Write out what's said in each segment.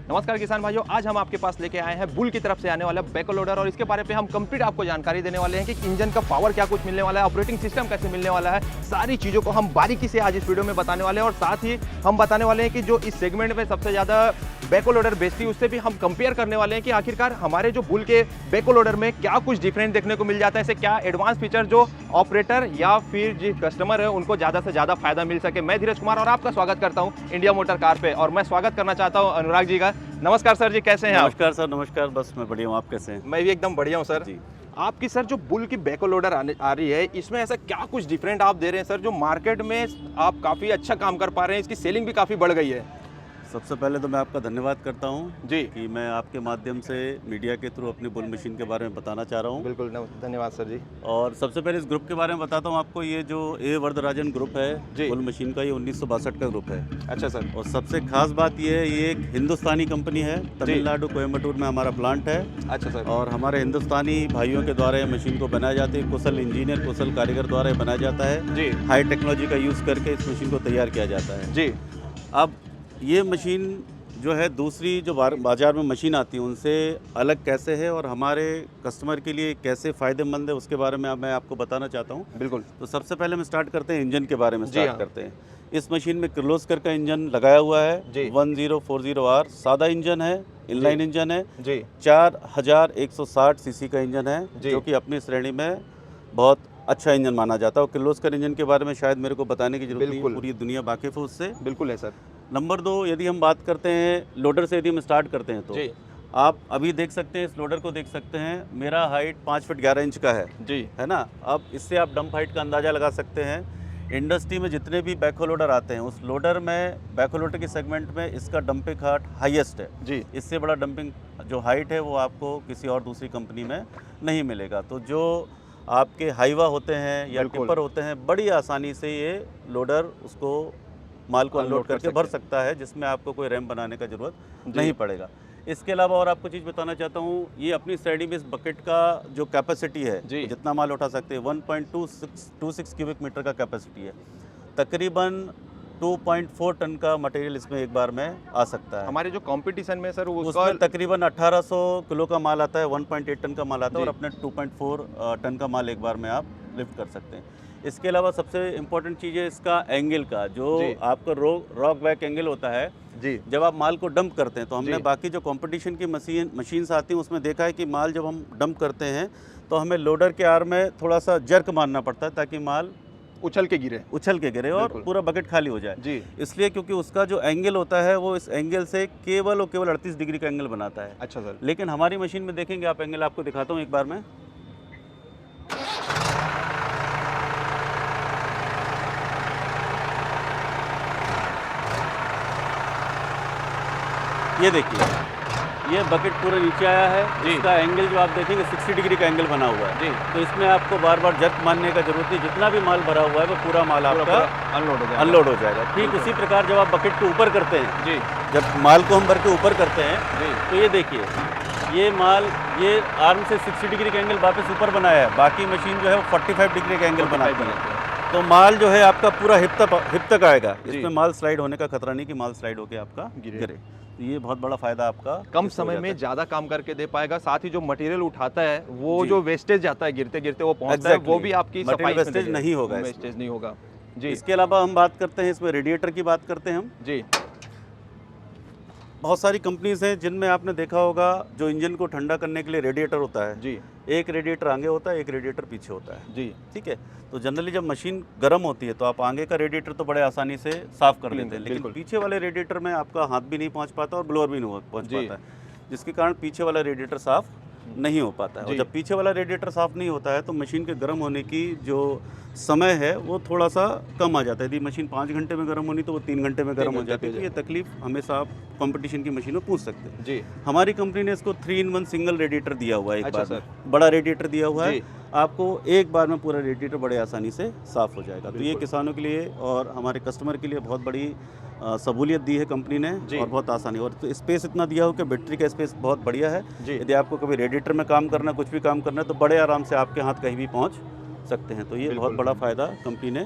नमस्कार किसान भाइयों, आज हम आपके पास लेके आए हैं बुल की तरफ से आने वाला बैको लोडर और इसके बारे में हम कंप्लीट आपको जानकारी देने वाले हैं कि इंजन का पावर क्या कुछ मिलने वाला है, ऑपरेटिंग सिस्टम कैसे मिलने वाला है। सारी चीज़ों को हम बारीकी से आज इस वीडियो में बताने वाले हैं और साथ ही हम बताने वाले हैं कि जो इस सेगमेंट में सबसे ज़्यादा बैको लोडर बेचती है उससे भी हम कंपेयर करने वाले हैं कि आखिरकार हमारे जो बुल के बैको लोडर में क्या कुछ डिफरेंट देखने को मिल जाता है, ऐसे क्या एडवांस फीचर जो ऑपरेटर या फिर जो कस्टमर है उनको ज़्यादा से ज़्यादा फायदा मिल सके। मैं धीरज कुमार और आपका स्वागत करता हूँ इंडिया मोटर कार पे, और मैं स्वागत करना चाहता हूँ अनुराग जी का। नमस्कार सर जी, कैसे हैं आप? नमस्कार सर, नमस्कार। बस मैं बढ़िया हूँ, आप कैसे हैं? मैं भी एकदम बढ़िया हूँ सर जी। आपकी सर जो बुल की बैको लोडर आ रही है, इसमें ऐसा क्या कुछ डिफरेंट आप दे रहे हैं सर जो मार्केट में आप काफ़ी अच्छा काम कर पा रहे हैं, इसकी सेलिंग भी काफ़ी बढ़ गई है? सबसे पहले तो मैं आपका धन्यवाद करता हूँ जी कि मैं आपके माध्यम से मीडिया के थ्रू अपनी बुल मशीन के बारे में बताना चाह रहा हूँ। बिल्कुल, धन्यवाद सर जी। और सबसे पहले इस ग्रुप के बारे में बताता हूँ आपको। ये जो ए वरदराजन ग्रुप है जी। बुल मशीन का, ये 1962 का ग्रुप है। अच्छा सर। और सबसे खास बात ये है, ये एक हिंदुस्तानी कंपनी है। तमिलनाडु कोयम्बटूर में हमारा प्लांट है। अच्छा सर। और हमारे हिंदुस्तानी भाइयों के द्वारा ये मशीन को बनाई जाती है। कुशल इंजीनियर, कुशल कारीगर द्वारा ये बनाया जाता है। जी हाई टेक्नोलॉजी का यूज़ करके इस मशीन को तैयार किया जाता है। जी। अब ये मशीन जो है दूसरी जो बाज़ार में मशीन आती है उनसे अलग कैसे है और हमारे कस्टमर के लिए कैसे फ़ायदेमंद है, उसके बारे में अब मैं आपको बताना चाहता हूँ। बिल्कुल। तो सबसे पहले हम स्टार्ट करते हैं इंजन के बारे में। जी स्टार्ट हाँ। करते हैं। इस मशीन में किर्लोस्कर का इंजन लगाया हुआ है। जी। 1040R सादा इंजन है, इनलाइन इंजन है। जी 4160 सीसी का इंजन है, जी। जो कि अपनी श्रेणी में बहुत अच्छा इंजन माना जाता है। और किर्लोस्कर इंजन के बारे में शायद मेरे को बताने की जरूरत नहीं है, बिल्कुल। पूरी दुनिया वाकिफ़ है उससे। बिल्कुल है सर। नंबर 2, यदि हम बात करते हैं लोडर से, यदि हम स्टार्ट करते हैं तो जी आप अभी देख सकते हैं, इस लोडर को देख सकते हैं। मेरा हाइट 5 फीट 11 इंच का जी। है ना। अब इससे आप डंप हाइट का अंदाज़ा लगा सकते हैं। इंडस्ट्री में जितने भी बैकहो लोडर आते हैं, उस लोडर में बैकहो लोडर के सेगमेंट में इसका डंपिंग हाइट हाईएस्ट है। जी इससे बड़ा डंपिंग जो हाइट है वो आपको किसी और दूसरी कंपनी में नहीं मिलेगा। तो जो आपके हाईवा होते हैं या बिल्कुल। टिपर होते हैं, बड़ी आसानी से ये लोडर उसको माल को अनलोड करके भर सकता है, जिसमें आपको कोई रैम बनाने का ज़रूरत नहीं पड़ेगा। इसके अलावा और आपको चीज़ बताना चाहता हूँ, ये अपनी श्रेणी में इस बकेट का जो कैपेसिटी है, जितना माल उठा सकते हैं, 1.26 क्यूबिक मीटर का कैपेसिटी है। तकरीबन 2.4 टन का मटेरियल इसमें एक बार में आ सकता है। हमारे जो कंपटीशन में सर उसमें तकरीबन 1800 किलो का माल आता है, 1.8 टन का माल आता है, और अपने 2.4 टन का माल एक बार में आप लिफ्ट कर सकते हैं। इसके अलावा सबसे इम्पोर्टेंट चीज़ है इसका एंगल का, जो आपका रॉक बैक एंगल होता है। जी। जब आप माल को डंप करते हैं तो हमने जी। बाकी जो कंपटीशन की मशीन्स आती हैं उसमें देखा है कि माल जब हम डंप करते हैं तो हमें लोडर के आर में थोड़ा सा जर्क मारना पड़ता है ताकि माल उछल के गिरे और पूरा बकेट खाली हो जाए। जी। इसलिए क्योंकि उसका जो एंगल होता है वो इस एंगल से केवल और केवल 38 डिग्री का एंगल बनाता है। अच्छा सर। लेकिन हमारी मशीन में देखेंगे आप, एंगल आपको दिखाता हूँ एक बार में। ये देखिए, ये बकेट पूरा नीचे आया है। इसका एंगल जो आप देखेंगे 60 डिग्री का एंगल बना हुआ है। तो इसमें आपको बार बार जर्क मारने का जरूरत नहीं। जितना भी माल भरा हुआ है वो पूरा माल आपका अनलोड हो जाएगा। ठीक उसी प्रकार जब आप बकेट को ऊपर करते हैं, जी, जब माल को हम भर के ऊपर करते हैं, तो ये देखिए, ये माल ये आर्म से 60 डिग्री का एंगल वापस ऊपर बनाया है। बाकी मशीन जो है वो 45 डिग्री का एंगल बनाती है। तो माल जो है आपका पूरा हिप तक आएगा। इसमें माल स्लाइड होने का खतरा नहीं कि माल स्लाइड होकर आपका गिरे। तो ये बहुत बड़ा फायदा आपका, कम समय में ज़्यादा काम करके दे पाएगा। साथ ही जो मटेरियल उठाता है वो जो वेस्टेज जाता है गिरते गिरते वो पहुंचता है, वो भी आपकी सफाई वेस्टेज नहीं होगा। वेस्टेज नहीं होगा। जी। इसके अलावा हम बात करते हैं, इसमें रेडिएटर की बात करते हैं हम। जी। बहुत सारी कंपनीज हैं जिनमें आपने देखा होगा जो इंजन को ठंडा करने के लिए रेडिएटर होता है। जी। एक रेडिएटर आगे होता है, एक रेडिएटर पीछे होता है। जी। ठीक है। तो जनरली जब मशीन गर्म होती है तो आप आगे का रेडिएटर तो बड़े आसानी से साफ कर लेते हैं, लेकिन पीछे वाले रेडिएटर में आपका हाथ भी नहीं पहुंच पाता और ब्लोअर भी नहीं पहुंच पाता है, जिसके कारण पीछे वाला रेडिएटर साफ नहीं हो पाता है। और जब पीछे वाला रेडिएटर साफ नहीं होता है तो मशीन के गर्म होने की जो समय है वो थोड़ा सा कम आ जाता है। यदि मशीन 5 घंटे में गर्म होनी तो वो 3 घंटे में गर्म हो जाती है। तो ये तकलीफ हमेशा आप कंपटीशन की मशीन में पूछ सकते हैं। जी। हमारी कंपनी ने इसको 3-in-1 सिंगल रेडिएटर दिया हुआ है। एक अच्छा बार बड़ा रेडिएटर दिया हुआ है, आपको एक बार में पूरा रेडिएटर बड़े आसानी से साफ हो जाएगा। तो ये किसानों के लिए और हमारे कस्टमर के लिए बहुत बड़ी सहूलियत दी है कंपनी ने, और बहुत आसानी। और तो स्पेस इतना दिया हो कि बैटरी का स्पेस बहुत बढ़िया है। यदि आपको कभी रेडिएटर में काम करना, कुछ भी काम करना है, तो बड़े आराम से आपके हाथ कहीं भी पहुंच सकते हैं। तो ये बहुत बड़ा फ़ायदा कंपनी ने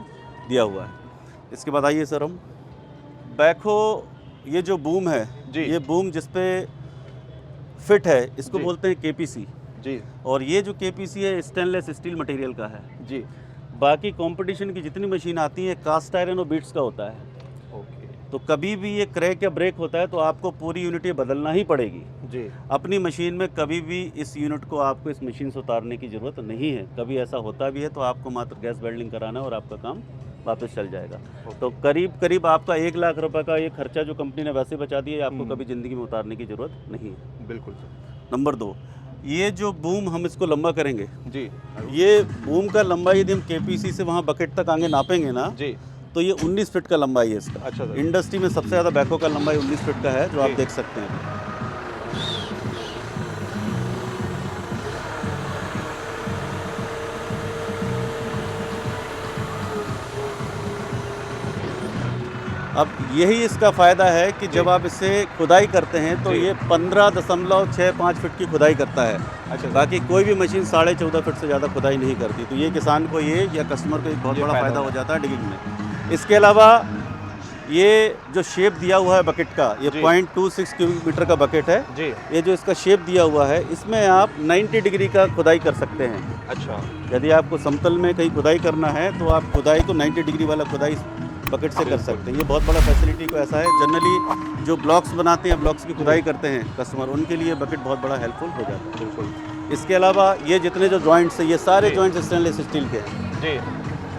दिया हुआ है। इसके बाद आइए सर, हम बैकहो ये जो बूम है जी। ये बूम जिसपे फिट है इसको जी। बोलते हैं केपीसी। जी और ये जो केपीसी है स्टेनलेस स्टील मटेरियल का है। जी। बाकी कंपटीशन की जितनी मशीन आती है कास्ट आयरन और बीट्स का होता है। ओके। तो कभी भी ये क्रैक या ब्रेक होता है तो आपको पूरी यूनिट ये बदलना ही पड़ेगी। जी। अपनी मशीन में कभी भी इस यूनिट को आपको इस मशीन से उतारने की ज़रूरत नहीं है। कभी ऐसा होता भी है तो आपको मात्र गैस वेल्डिंग कराना है और आपका काम वापस चल जाएगा। तो करीब करीब आपका 1 लाख रुपए का ये खर्चा जो कंपनी ने वैसे बचा दिया है, आपको कभी ज़िंदगी में उतारने की ज़रूरत नहीं है। बिल्कुल सर। नंबर 2, ये जो बूम हम इसको लंबा करेंगे, जी। ये बूम का लंबाई यदि हम केपीसी से वहाँ बकेट तक आगे नापेंगे ना, जी। तो ये 19 फीट का लंबाई है इसका। अच्छा सर। इंडस्ट्री में सबसे ज़्यादा बैको का लंबाई 19 फीट का है, जो आप जी। देख सकते हैं। अब यही इसका फ़ायदा है कि जब आप इसे खुदाई करते हैं तो जी। ये 15.65 फीट की खुदाई करता है। अच्छा सर। बाकी कोई भी मशीन 14.5 फीट से ज़्यादा खुदाई नहीं करती। तो ये किसान को ये या कस्टमर को एक बहुत ये बड़ा फ़ायदा फ़ायदा हो हो जाता है डिगिंग में। इसके अलावा ये जो शेप दिया हुआ है बकेट का, ये जी। 0.26 क्यूबिक मीटर का बकेट है। जी। ये जो इसका शेप दिया हुआ है इसमें आप 90 डिग्री का खुदाई कर सकते हैं। अच्छा। यदि आपको समतल में कहीं खुदाई करना है तो आप खुदाई को 90 डिग्री वाला खुदाई बकेट से कर सकते हैं। ये बहुत बड़ा फैसिलिटी को ऐसा है। जनरली जो ब्लॉक्स बनाते हैं, ब्लॉक्स की खुदाई करते हैं कस्टमर, उनके लिए बकेट बहुत बड़ा हेल्पफुल हो जाता है। बिल्कुल। इसके अलावा ये जितने जो जॉइंट्स हैं ये सारे जी। जॉइंट्स स्टेनलेस स्टील के हैं। जी।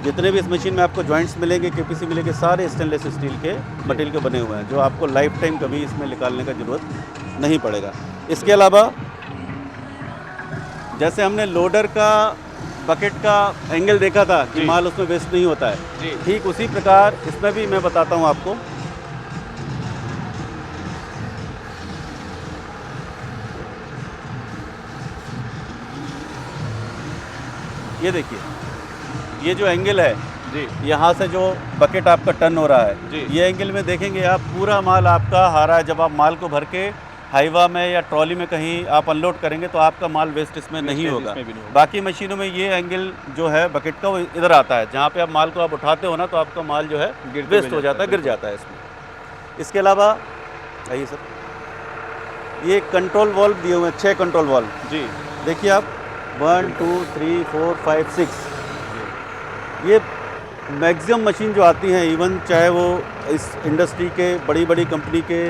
जितने भी इस मशीन में आपको जॉइंट्स मिलेंगे, केपीसी मिलेंगे, सारे स्टेनलेस स्टील के मटेरियल के बने हुए हैं, जो आपको लाइफ टाइम कभी इसमें निकालने का ज़रूरत नहीं पड़ेगा। इसके अलावा जैसे हमने लोडर का बकेट का एंगल देखा था कि जी। माल उसमें वेस्ट नहीं होता है, जी। ठीक उसी प्रकार इसमें भी मैं बताता हूँ आपको। ये देखिए, ये जो एंगल है जी। यहाँ से जो बकेट आपका टर्न हो रहा है, जी। ये एंगल में देखेंगे आप पूरा माल आपका हारा है। जब आप माल को भर के हाईवा में या ट्रॉली में कहीं आप अनलोड करेंगे तो आपका माल वेस्ट इसमें नहीं होगा। इसमें भी नहीं होगा। बाकी मशीनों में ये एंगल जो है बकेट का वो इधर आता है, जहाँ पे आप माल को आप उठाते हो ना तो आपका माल जो है गिरते वेस्ट हुए हो जाता है, गिर जाता है इसमें। इसके अलावा आइए सर, ये कंट्रोल वॉल्व दिए हुए हैं, 6 कंट्रोल वॉल्व। जी। देखिए आप 1 2 3 4 5 6, ये मैक्सिमम मशीन जो आती हैं, इवन चाहे वो इस इंडस्ट्री के बड़ी बड़ी कंपनी के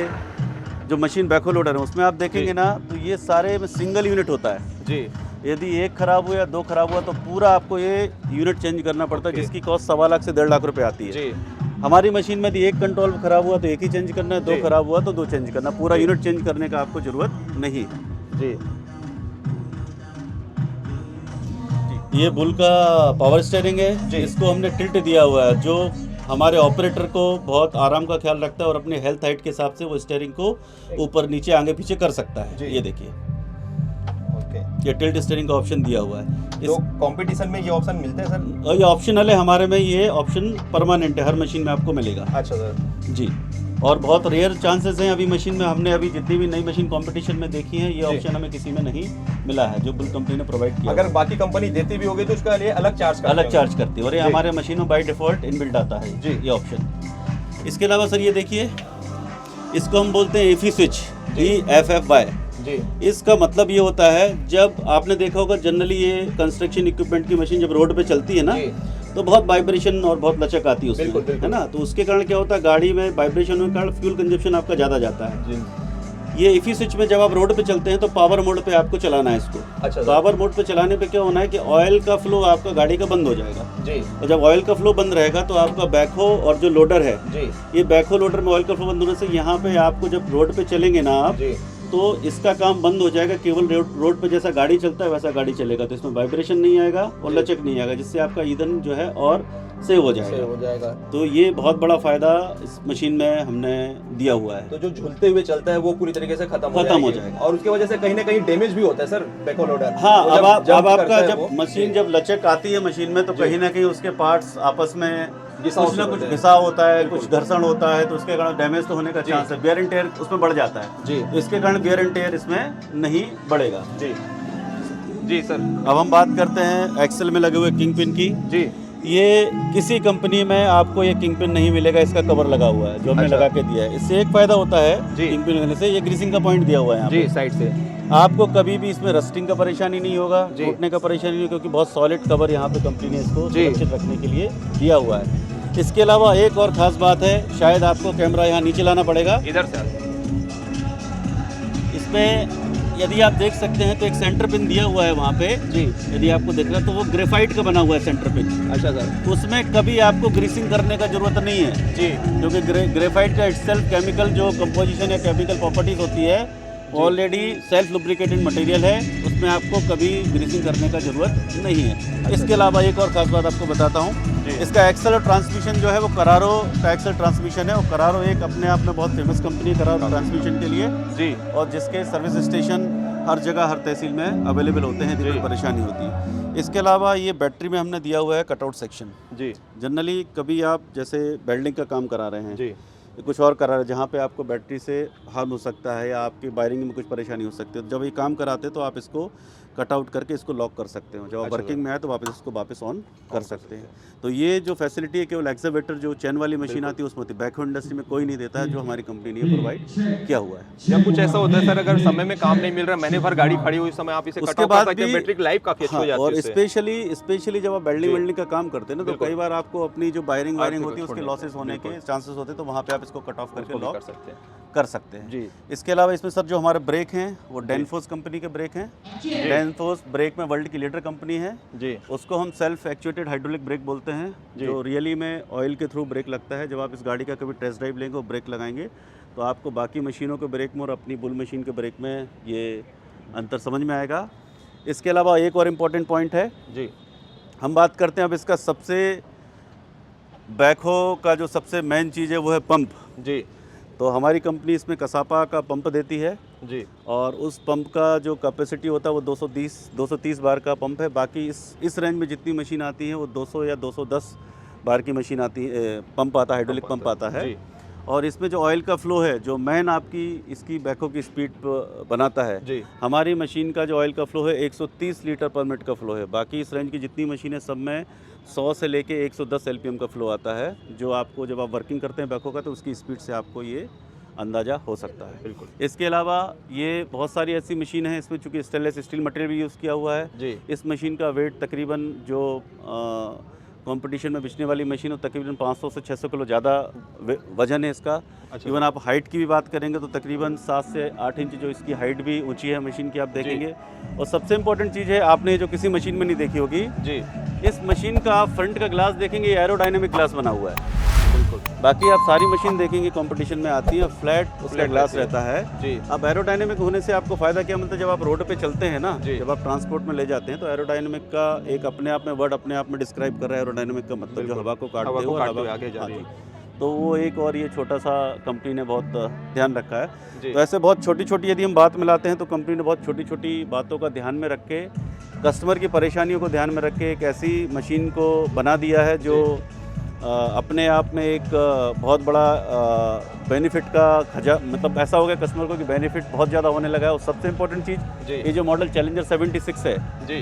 जो मशीन बैकहो लोडर है उसमें आप देखेंगे ना तो ये सारे में सिंगल यूनिट होता है। जी। यदि एक खराब हुआ या 2 खराब हुआ तो पूरा आपको ये यूनिट चेंज करना पड़ता है, जिसकी कॉस्ट 1.25 लाख से 1.5 लाख रुपए आती है। जी। हमारी मशीन में यदि एक कंट्रोल खराब हुआ तो एक ही चेंज करना है, 2 जी। खराब हुआ तो 2 चेंज करना, पूरा यूनिट चेंज करने का आपको ज़रूरत नहीं। जी। ये बुल का पावर स्टीयरिंग है, जी। इसको हमने टिल्ट दिया हुआ है, जो हमारे ऑपरेटर को बहुत आराम का ख्याल रखता है और अपने हेल्थ हाइट के हिसाब से वो स्टीयरिंग को ऊपर नीचे आगे पीछे कर सकता है। जी। ये देखिए, ओके। ये टिल्ट स्टीयरिंग का ऑप्शन दिया हुआ है। तो कंपटीशन में ये ऑप्शन मिलते हैं सर? ये ऑप्शनल है, हमारे में ये ऑप्शन परमानेंट है, हर मशीन में आपको मिलेगा। अच्छा सर। जी। और बहुत रेयर चांसेस हैं अभी मशीन में, हमने अभी जितनी भी नई मशीन कंपटीशन में देखी है ये ऑप्शन हमें किसी में नहीं मिला है, जो बुल कंपनी ने प्रोवाइड किया। अगर बाकी कंपनी देती भी होगी तो उसका लिए अलग चार्ज अलग चार्ज करती है, और ये जी। हमारे मशीनों बाय डिफॉल्ट इनबिल्ट आता है जी। ये ऑप्शन। इसके अलावा सर ये देखिए, इसको हम बोलते हैं एफी स्विच, EFFY। जी। इसका मतलब ये होता है, जब आपने देखा होगा जनरली ये कंस्ट्रक्शन इक्विपमेंट की मशीन जब रोड पे चलती है ना जी। तो बहुत वाइब्रेशन और बहुत लचक आती है उसमें, बिल्कुल, बिल्कुल। है ना। तो उसके कारण क्या होता है, गाड़ी में वाइब्रेशन होने के कारण फ्यूल कंजप्शन आपका ज़्यादा जाता है। जी। ये एफी स्विच में जब आप रोड पे चलते हैं तो पावर मोड पे आपको चलाना है इसको। अच्छा। पावर मोड पे चलाने पे क्या होना है कि ऑयल का फ्लो आपका गाड़ी का बंद हो जाएगा, जी। और जब ऑयल का फ्लो बंद रहेगा तो आपका बैकहो और जो लोडर है, जी। ये बैकहो लोडर में ऑयल का फ्लो बंद होने से यहाँ पे आपको जब रोड पे चलेंगे ना आप, जी। तो इसका काम बंद हो जाएगा। केवल रोड पे जैसा गाड़ी चलता है वैसा गाड़ी चलेगा, तो इसमें वाइब्रेशन नहीं आएगा और लचक नहीं आएगा, जिससे आपका ईंधन जो है और सेव हो जाएगा। तो ये बहुत बड़ा फायदा इस मशीन में हमने दिया हुआ है। तो जो झूलते हुए चलता है वो पूरी तरीके से खत्म हो जाएगा, और उसकी वजह से कहीं ना कहीं डैमेज भी होता है सर बैकहो लोडर। हाँ, अब आपका जब मशीन जब लचक आती है मशीन में तो कहीं ना कहीं उसके पार्ट्स आपस में कुछ ना कुछ घिसाव होता है, कुछ घर्षण होता है, तो उसके कारण डैमेज तो होने का चांस है, बियर एंड टेयर उसमें बढ़ जाता है जी। तो इसके कारण बियर एंड टेयर इसमें नहीं बढ़ेगा जी। जी सर। अब हम बात करते हैं एक्सेल में लगे हुए किंग पिन की। जी। ये किसी कंपनी में आपको ये किंग पिन नहीं मिलेगा, इसका कवर लगा हुआ है जो हमने अच्छा। लगा के दिया है। इससे एक फ़ायदा होता है जी। किंग पिन लगाने से, ये ग्रीसिंग का पॉइंट दिया हुआ है यहाँ जी, पे। साइड से। आपको कभी भी इसमें रस्टिंग का परेशानी नहीं होगा, जी। टूटने का परेशानी नहीं, क्योंकि बहुत सॉलिड कवर यहाँ पे कंपनी ने इसको जी। सुरक्षित रखने के लिए दिया हुआ है। इसके अलावा एक और ख़ास बात है, शायद आपको कैमरा यहाँ नीचे लाना पड़ेगा। इधर से आते हैं। इसमें यदि आप देख सकते हैं तो एक सेंटर पिन दिया हुआ है वहाँ पे, जी। यदि आपको दिख रहा है तो वो ग्रेफाइट का बना हुआ है सेंटर पिन। अच्छा सर। उसमें कभी आपको ग्रीसिंग करने का ज़रूरत नहीं है जी। क्योंकि ग्रेफाइट का इटसेल्फ केमिकल जो कंपोजिशन या केमिकल प्रॉपर्टीज होती है ऑलरेडी सेल्फ लुब्रिकेटेड मटेरियल है, उसमें आपको कभी ग्रीसिंग करने का ज़रूरत नहीं है। इसके अलावा एक और ख़ास बात आपको बताता हूँ, इसका एक्सल और ट्रांसमिशन जो है वो करारो का एक्सल ट्रांसमिशन है, और करारो एक अपने आप में बहुत फेमस कंपनी है करारो ट्रांसमिशन के लिए जी। और जिसके सर्विस स्टेशन हर जगह हर तहसील में अवेलेबल होते हैं, जिसमें परेशानी होती है। इसके अलावा ये बैटरी में हमने दिया हुआ है कटआउट सेक्शन। जी। जनरली कभी आप जैसे वेल्डिंग का काम करा रहे हैं, जी। कुछ और करा रहे हैं जहाँ पे आपको बैटरी से हार्म हो सकता है या आपकी वायरिंग में कुछ परेशानी हो सकती है, तो जब ये काम कराते हैं तो आप इसको कट आउट करके इसको लॉक कर सकते हो। जब आप अच्छा वर्किंग में आए तो वापस इसको वापस ऑन कर सकते हैं। तो ये जो फैसिलिटी है केवल एक्सेवेटर जो चैन वाली मशीन आती है उसमें होती है, बैकहो इंडस्ट्री में कोई नहीं देता है, जो हमारी कंपनी ने प्रोवाइड किया हुआ है। या कुछ ऐसा होता है सर, अगर समय में काम नहीं मिल रहा, महीने भर गाड़ी खड़ी हुई, उस समय आप इसे उसके कट ऑफ बाद कर सकते हैं, भी- बैटरी की लाइफ काफी अच्छी हो हाँ, जाती है और उससे। स्पेशली जब आप वेल्डिंग जी। वेल्डिंग का काम करते हैं ना, तो बिल्कुल। कई बार आपको अपनी जो वायरिंग आर्थिक होती है उसके छोड़ने लॉसेस होने के बिल्कुल। चांसेस होते हैं, तो वहाँ पे आप इसको कट ऑफ करके उसको भी लॉक कर सकते हैं। हैं। जी। इसके अलावा इसमें सर जो हमारे ब्रेक हैं वो डेनफोर्स कंपनी के ब्रेक हैं। डेनफोर्स ब्रेक में वर्ल्ड की लीडर कंपनी है। जी। उसको हम सेल्फ एक्चुएटेड हाइड्रोलिक ब्रेक बोलते हैं, जी। जो रियली में ऑयल के थ्रू ब्रेक लगता है। जब आप इस गाड़ी का कभी टेस्ट ड्राइव लेंगे और ब्रेक लगाएंगे तो आपको बाकी मशीनों के ब्रेक में और अपनी बुल मशीन के ब्रेक में ये अंतर समझ में आएगा। इसके अलावा एक और इम्पॉर्टेंट पॉइंट है, जी। हम बात करते हैं अब इसका सबसे बैकहो का जो सबसे मेन चीज़ है वो है पंप। जी। तो हमारी कंपनी इसमें कसापा का पंप देती है, जी। और उस पंप का जो कैपेसिटी होता है वो 230 बार का पंप है। बाकी इस रेंज में जितनी मशीन आती है वो 200 या 210 बार की मशीन आती है, पंप आता है, हाइड्रोलिक पंप आता है। जी। और इसमें जो ऑयल का फ्लो है जो मेन आपकी इसकी बैकहो की स्पीड बनाता है, जी। हमारी मशीन का जो ऑयल का फ्लो है 130 लीटर पर मिनट का फ्लो है। बाकी इस रेंज की जितनी मशीन है सब में 100 से लेके 110 LPM का फ्लो आता है, जो आपको जब आप वर्किंग करते हैं बैकहो का तो उसकी स्पीड से आपको ये अंदाज़ा हो सकता है। बिल्कुल। इसके अलावा ये बहुत सारी ऐसी मशीन है, इसमें चूँकि स्टेनलेस स्टील मटेरियल भी यूज़ किया हुआ है। जी। इस मशीन का वेट तकरीबन जो कंपटीशन में बिचने वाली मशीन हो तकरीबन 500 से 600 किलो ज़्यादा वजन है इसका। अच्छा। इवन आप हाइट की भी बात करेंगे तो तकरीबन 7 से 8 इंच जो इसकी हाइट भी ऊंची है मशीन की, आप देखेंगे। और सबसे इम्पोर्टेंट चीज़ है, आपने जो किसी मशीन में नहीं देखी होगी, जी। इस मशीन का आप फ्रंट का ग्लास देखेंगे, एरोडायनेमिक ग्लास बना हुआ है। बिल्कुल। बाकी आप सारी मशीन देखेंगे कंपटीशन में आती है फ्लैट उसका फ्लैट ग्लास रहती रहता है। जी। अब एरोडायनेमिक होने से आपको फ़ायदा क्या मिलता है, जब आप रोड पे चलते हैं ना, जी। जब आप ट्रांसपोर्ट में ले जाते हैं तो एरोडायनेमिक का एक अपने आप में वर्ड अपने आप में डिस्क्राइब कर रहा है। एरोडायनेमिक का मतलब जो बिल्कुल। हवा को काटते हवा हो को और काटते हवा हुए आगे जा हाँ रही जी। है। तो वो एक और ये छोटा सा कंपनी ने बहुत ध्यान रखा है। जी। तो ऐसे बहुत छोटी छोटी यदि हम बात मिलाते हैं तो कंपनी ने बहुत छोटी छोटी बातों का ध्यान में रख के, कस्टमर की परेशानियों को ध्यान में रख के एक ऐसी मशीन को बना दिया है जो अपने आप में एक बहुत बड़ा बेनिफिट का मतलब ऐसा हो गया कस्टमर को कि बेनिफिट बहुत ज़्यादा होने लगा है। और सबसे इम्पोर्टेंट चीज़, जी। ये जो मॉडल चैलेंजर 76 है, जी।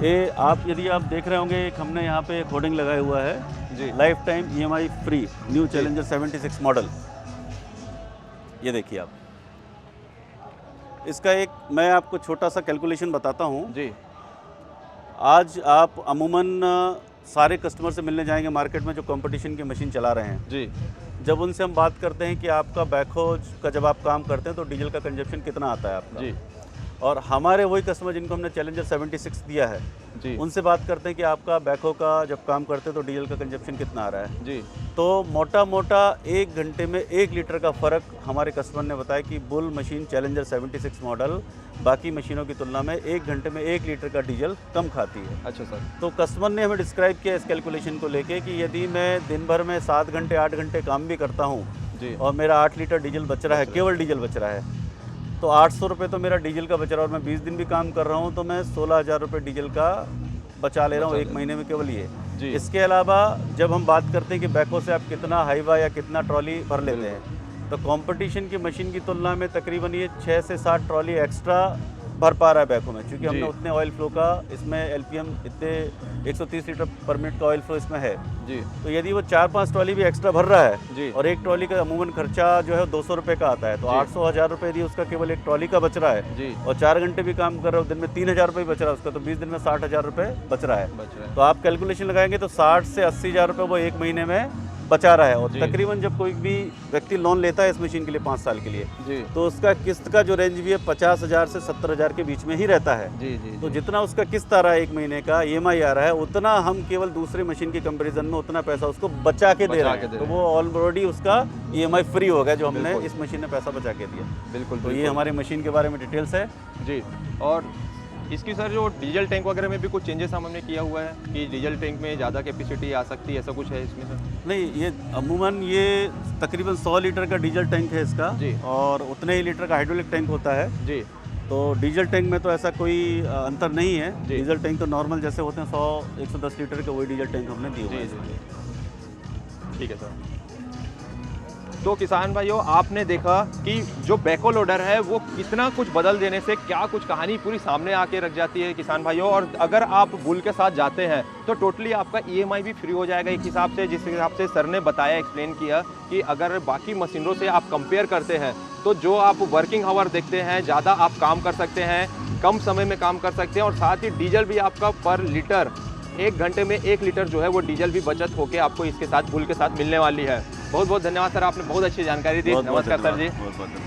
ये यदि आप देख रहे होंगे, एक हमने यहाँ पे होर्डिंग लगाया हुआ है, जी। Life time EMI free new challenger 76 model. ये देखिए आप, इसका एक मैं आपको छोटा सा कैलकुलेशन बताता हूँ। जी। आज आप अमूमन सारे कस्टमर से मिलने जाएंगे मार्केट में जो कंपटीशन की मशीन चला रहे हैं। जी। जब उनसे हम बात करते हैं कि आपका बैकहो का जब आप काम करते हैं तो डीजल का कंजप्शन कितना आता है आपका, जी। और हमारे वही कस्टमर जिनको हमने चैलेंजर 76 दिया है, जी। उनसे बात करते हैं कि आपका बैकहो का जब काम करते हैं तो डीजल का कंजप्शन कितना आ रहा है। जी। तो मोटा मोटा 1 घंटे में 1 लीटर का फ़र्क हमारे कस्टमर ने बताया कि बुल मशीन चैलेंजर 76 मॉडल बाकी मशीनों की तुलना में 1 घंटे में 1 लीटर का डीजल कम खाती है। अच्छा सर। तो कस्टमर ने हमें डिस्क्राइब किया इस कैलकुलेशन को लेके कि यदि मैं दिन भर में 7 घंटे 8 घंटे काम भी करता हूँ जी। और मेरा 8 लीटर डीजल बच रहा है, केवल डीजल बच रहा है, तो 800 रुपये तो मेरा डीजल का बच रहा है, और मैं 20 दिन भी काम कर रहा हूँ तो मैं 16,000 रुपये डीजल का बचा ले रहा हूँ एक महीने में, केवल ये। जी। इसके अलावा जब हम बात करते हैं कि बैकहो से आप कितना हाईवा या कितना ट्रॉली भर लेते हैं, तो कंपटीशन की मशीन की तुलना में तकरीबन ये 6 से 7 ट्रॉली एक्स्ट्रा भर पा रहा है बैको में, क्योंकि जी। हमने उतने ऑयल फ्लो का इसमें एलपीएम इतने 130 लीटर पर मिनट का ऑयल फ्लो इसमें है। जी तो यदि वो 4-5 ट्रॉली भी एक्स्ट्रा भर रहा जी। है और एक ट्रॉली का अमूमन खर्चा जो है 200 रुपये का आता है, तो जी। 800-1000 रुपये यदि उसका केवल एक ट्रॉली का बच रहा है जी और 4 घंटे भी काम कर रहे हो, दिन में 3000 रुपये बच रहा है उसका, तो 20 दिन में 60,000 रुपये बच रहा है। बच रहा है। तो आप कैलकुलेशन लगाएंगे तो 60 से 80,000 रुपये वो एक महीने में बचा रहा है। और जी। तकरीबन जब कोई भी व्यक्ति लोन लेता है इस मशीन के लिए 5 साल के लिए, जी तो उसका किस्त का जो रेंज भी है 50,000 से 70,000 के बीच में ही रहता है। जी जी तो जितना उसका किस्त आ रहा है एक महीने का, ईएमआई आ रहा है, उतना हम केवल दूसरे मशीन की कंपैरिजन में उतना पैसा उसको बचा के दे रहे हैं। तो वो ऑलरेडी उसका ईएमआई फ्री हो गया जो हमने बिल्कुल। इस मशीन में पैसा बचा के दिया। बिल्कुल। तो ये हमारे मशीन के बारे में डिटेल्स है। जी। और इसकी सर जो डीजल टैंक वगैरह में भी कुछ चेंजेस हमने किया हुआ है कि डीजल टैंक में ज़्यादा कैपेसिटी आ सकती है, ऐसा कुछ है इसमें सर? नहीं, ये अमूमन ये तकरीबन 100 लीटर का डीजल टैंक है इसका, जी। और उतने ही लीटर का हाइड्रोलिक टैंक होता है। जी तो डीजल टैंक में तो ऐसा कोई अंतर नहीं है। जी। डीजल टैंक तो नॉर्मल जैसे होते हैं 100-110 लीटर के, वही डीजल टैंक हमने दिए हुए जी हैं। जी ठीक है सर। तो किसान भाइयों, आपने देखा कि जो बैको लोडर है वो कितना कुछ बदल देने से क्या कुछ कहानी पूरी सामने आके रख जाती है किसान भाइयों। और अगर आप बुल के साथ जाते हैं तो टोटली आपका ईएमआई भी फ्री हो जाएगा एक हिसाब से, जिस हिसाब से सर ने बताया, एक्सप्लेन किया कि अगर बाकी मशीनों से आप कंपेयर करते हैं तो जो आप वर्किंग आवर देखते हैं, ज़्यादा आप काम कर सकते हैं, कम समय में काम कर सकते हैं, और साथ ही डीजल भी आपका पर लीटर 1 घंटे में 1 लीटर जो है वो डीजल भी बचत होकर आपको इसके साथ बुल के साथ मिलने वाली है। बहुत बहुत धन्यवाद सर, आपने बहुत अच्छी जानकारी दी। नमस्कार सर जी।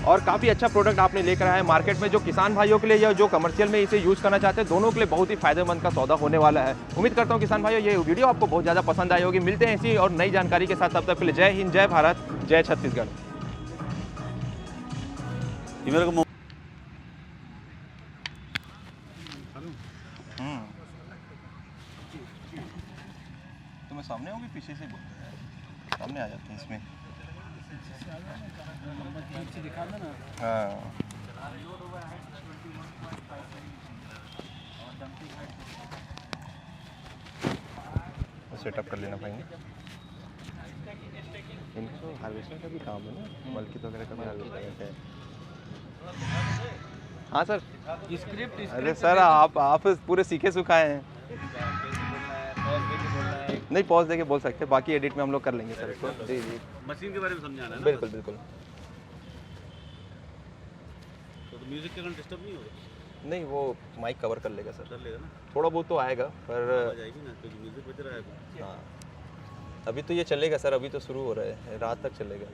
और काफ़ी अच्छा प्रोडक्ट आपने लेकर आए मार्केट में, जो किसान भाइयों के लिए या जो कमर्शियल में इसे यूज़ करना चाहते हैं, दोनों के लिए बहुत ही फायदेमंद का सौदा होने वाला है। उम्मीद करता हूँ किसान भाइयों ये वीडियो आपको बहुत ज़्यादा पसंद आई होगी। मिलते हैं ऐसी और नई जानकारी के साथ, तब तक के लिए जय हिंद, जय भारत, जय छत्तीसगढ़। ये मेरे को तो मैं सामने होगी, पीछे से बोल सामने आ जाते हैं इसमें। हाँ सेटअप कर लेना पाएंगे। इनको हार्वेस्टर का भी काम है ना, मलकित वगैरह का भी हार्वेस्टर है। हाँ सर। स्क्रिप्ट अरे सर आप पूरे सीखे सुखाए हैं। नहीं, पॉज देके बोल सकते हैं, बाकी एडिट में हम लोग कर लेंगे सर इसको। जी जी, मशीन के बारे में समझाना है ना। बिल्कुल बिल्कुल। तो म्यूजिक के कारण डिस्टर्ब नहीं होगा? नहीं, वो माइक कवर कर लेगा सर। कर लेगा ना, थोड़ा बहुत तो आएगा पर आ जाएगी ना, क्योंकि म्यूजिक बज रहा है। हाँ, अभी तो ये चलेगा सर, अभी तो शुरू हो रहा है, रात तक चलेगा।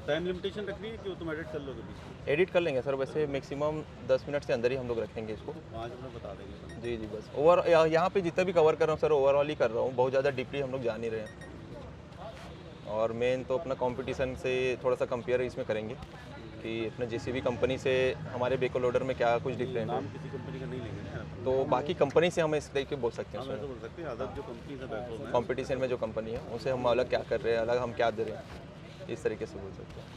टाइम लिमिटेशन रखनी है कि वो तुम एडिट कर लोगे बीच में? एडिट कर लेंगे सर, वैसे मैक्सिमम 10 मिनट से अंदर ही हम लोग रखेंगे इसको। 5 मिनट बता देंगे। जी जी, बस ओवर यहाँ पे जितना भी कवर कर रहा हूँ सर, ओवरऑल ही कर रहा हूँ, बहुत ज़्यादा डीपली हम लोग जा नहीं रहे हैं। और मेन तो अपना कंपटीशन से थोड़ा सा कंपेयर इसमें करेंगे कि अपने जेसीबी कंपनी से हमारे बैको लोडर में क्या कुछ डिफरेंट है। नाम किसी कंपनी का नहीं लेंगे ना, तो बाकी कंपनी से हम इस तरीके बोल सकते हैं हम ऐसा उसमें, बोल सकते हैं अदर जो कंपनी से बैठो में कंपटीशन में जो कंपनी है उनसे हम अलग क्या कर रहे हैं, अलग हम क्या दे रहे हैं, इस तरीके से बोल सकते हैं।